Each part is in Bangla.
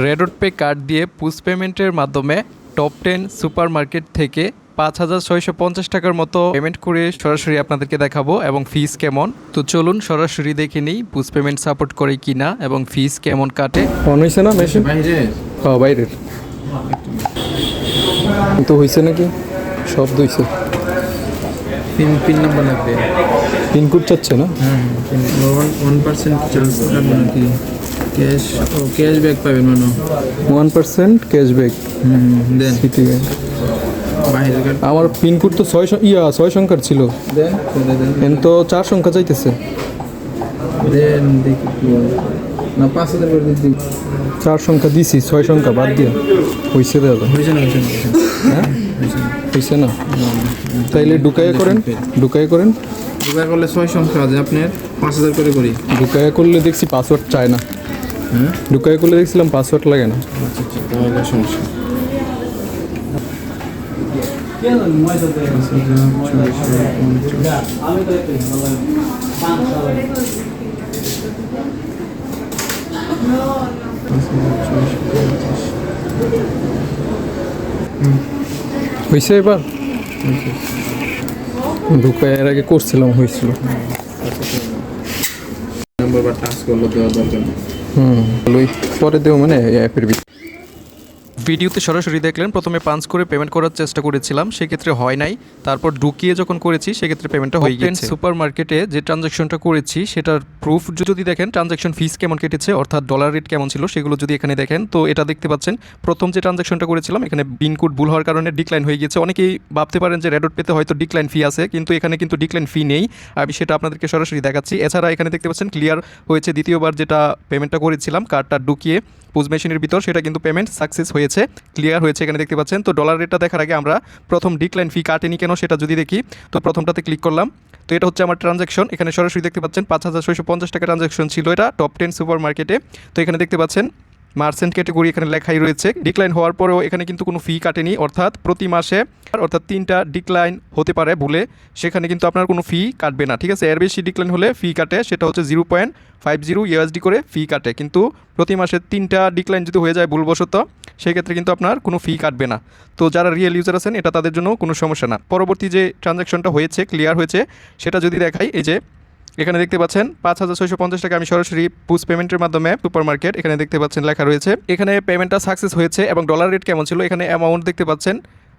রেডট পে কার্ড দিয়ে পুশ পেমেন্টের মাধ্যমে টপ 10 সুপার মার্কেট থেকে 5,650 টাকার মতো পেমেন্ট করে সরাসরি আপনাদেরকে দেখাবো এবং ফিস কেমন। তো চলুন সরাসরি দেখে নিই পুশ পেমেন্ট সাপোর্ট করে কিনা এবং ফিস কেমন কাটে। অন হয়েছে না মেশিন? বাইরের তো হয়েছে নাকি? সব হয়েছে। পিন নাম্বার লাগবে। পিনকোড চাচ্ছে না? 1% চার্জ লাগবে নাকি? ক্যাশব্যাক পাবেন মানে 1% ক্যাশব্যাক। দেন সিটি ব্যাংক। বাইরের কার্ড আমার পিনকোড তো 6 সংখ্যার ছিল, দেন এখন তো 4 সংখ্যা চাইতেছে। দেন দেখি কি হয়। না 5,000 করে দিই। 4 সংখ্যা দিছি, 6 সংখ্যা বাদ দিয়ে হয়েছে দাদা। হয়েছে না হ্যাঁ হয়েছে না? তাইলে ঢুকাইয়া করেন। দুবার করলে 6 সংখ্যা আছে আপনার 5,000 করে করি। ঢুকাইয়া করলে দেখছি পাসওয়ার্ড চায় না। হ্যাঁ ঢুকাইয়া করলে দেখছিলাম পাসওয়ার্ড লাগে না। আচ্ছা তাহলে সমস্যা। হয়েছে এবার? ঢুকাইয়ার আগে করছিলাম, হয়েছিল। নাম্বার বা টাচ করলে দেওয়া দরকার নেই। ভালোই। পরে দেবো মানে অ্যাপের ভিতরে। ভিডিওতে সরাসরি দেখলেন প্রথমে পাঞ্চ করে পেমেন্ট করার চেষ্টা করেছিলাম, সেক্ষেত্রে হয় নাই। তারপর ঢুকিয়ে যখন করেছি সেক্ষেত্রে পেমেন্টটা হয়ে গেছে। সুপার মার্কেটে যে ট্রানজাকশনটা করেছি সেটার প্রুফ যদি দেখেন, ট্রানজাকশন ফিস কেমন কেটেছে অর্থাৎ ডলার রেট কেমন ছিল সেগুলো যদি এখানে দেখেন, তো এটা দেখতে পাচ্ছেন প্রথম যে ট্রানজাকশনটা করেছিলাম এখানে পিনকোড ভুল হওয়ার কারণে ডিক্লাইন হয়ে গেছে। অনেকেই ভাবতে পারেন যে রেডট পেতে হয়তো ডিক্লাইন ফি আছে, কিন্তু এখানে কিন্তু ডিক্লাইন ফি নেই। আমি সেটা আপনাদেরকে সরাসরি দেখাচ্ছি। এছাড়া এখানে দেখতে পাচ্ছেন ক্লিয়ার হয়েছে, দ্বিতীয়বার যেটা পেমেন্টটা করেছিলাম কার্ডটা ঢুকিয়ে পুশ মেশিনের ভিতর, সেটা কিন্তু পেমেন্ট সাকসেস হয়েছে, ক্লিয়ার হয়েছে এখানে দেখতে পাচ্ছেন। তো ডলার রেটটা দেখার আগে আমরা প্রথম ডিক্লাইন ফি কাটেনি কেন সেটা যদি দেখি, তো প্রথমটাতে ক্লিক করলাম। তো এটা হচ্ছে আমার ট্রানজাকশন, এখানে সরাসরি দেখতে পাচ্ছেন 5,650 টাকা ট্রানজাকশন ছিল, এটা টপ 10 সুপার মার্কেটে। তো এখানে দেখতে পাচ্ছেন মার্চেন্ট ক্যাটেগরি এখানে লেখাই রয়েছে। ডিক্লাইন হওয়ার পরেও এখানে কিন্তু কোনো ফি কাটেনি, অর্থাৎ প্রতি মাসে অর্থাৎ 3টা ডিক্লাইন হতে পারে ভুলে, সেখানে কিন্তু আপনার কোনো ফি কাটবে না, ঠিক আছে। এর বেশি ডিক্লাইন হলে ফি কাটে, সেটা হচ্ছে 0.50 USD করে ফি কাটে, কিন্তু প্রতি মাসে 3টা ডিক্লাইন যদি হয়ে যায় ভুলবশত সেক্ষেত্রে কিন্তু আপনার কোনো ফি কাটবে না। তো যারা রিয়েল ইউজার আছেন এটা তাদের জন্য কোনো সমস্যা না। পরবর্তী যে ট্রানজাকশনটা হয়েছে ক্লিয়ার হয়েছে সেটা যদি দেখাই, এই যে এখানে দেখতে পাচ্ছেন 5,650 টাকা আমি সরাসরি পুশ পেমেন্টের মাধ্যমে সুপার মার্কেট এখানে দেখতে পাচ্ছেন লেখা রয়েছে। এখানে পেমেন্টটা সাকসেস হয়েছে এবং ডলার রেট কেমন ছিল, এখানে অ্যামাউন্ট দেখতে পাচ্ছেন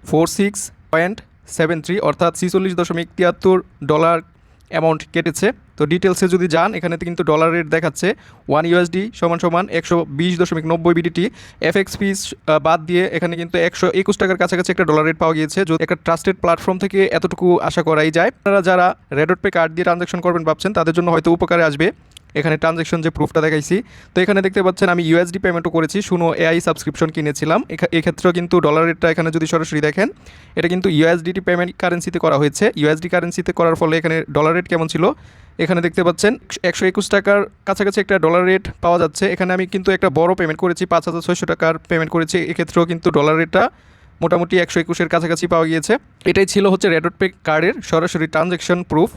46.73 অর্থাৎ 46.73 অ্যামাউন্ট কেটেছে। তো ডিটেলসে যদি যান এখানে কিন্তু ডলার রেট দেখাচ্ছে 1 USD সমান 120.90 BDT। এফএক্স ফিস বাদ দিয়ে এখানে কিন্তু 121 টাকার কাছাকাছি একটা ডলার রেট পাওয়া গিয়েছে। যদি একটা ট্রাস্টেড প্ল্যাটফর্ম থেকে এতটুকু আশা করাই যায়। আপনারা যারা রেডট পে কার্ড দিয়ে ট্রানজাকশন করবেন ভাবছেন তাদের জন্য হয়তো উপকারে আসবে এখানে ট্রানজাকশন যে প্রুফটা দেখাইছি। তো এখানে দেখতে পাচ্ছেন আমি USD পেমেন্টও করেছি, শুনো AI সাবস্ক্রিপশন কিনেছিলাম। এক্ষেত্রেও কিন্তু ডলার রেটটা এখানে যদি সরাসরি দেখেন এটা কিন্তু USDT পেমেন্ট কারেন্সিতে করা হয়েছে। USD কারেন্সিতে করার ফলে এখানে ডলার রেট কেমন ছিল এখানে দেখতে পাচ্ছেন 121 টাকার কাছাকাছি একটা ডলার রেট পাওয়া যাচ্ছে। এখানে আমি কিন্তু একটা বড় পেমেন্ট করেছি, 5,600 টাকার পেমেন্ট করেছি, এক্ষেত্রেও কিন্তু ডলার রেটটা মোটামুটি 121-এর কাছাকাছি পাওয়া গিয়েছে। এটাই ছিল হচ্ছে রেডট পে কার্ডের সরাসরি ট্রানজাকশন প্রুফ।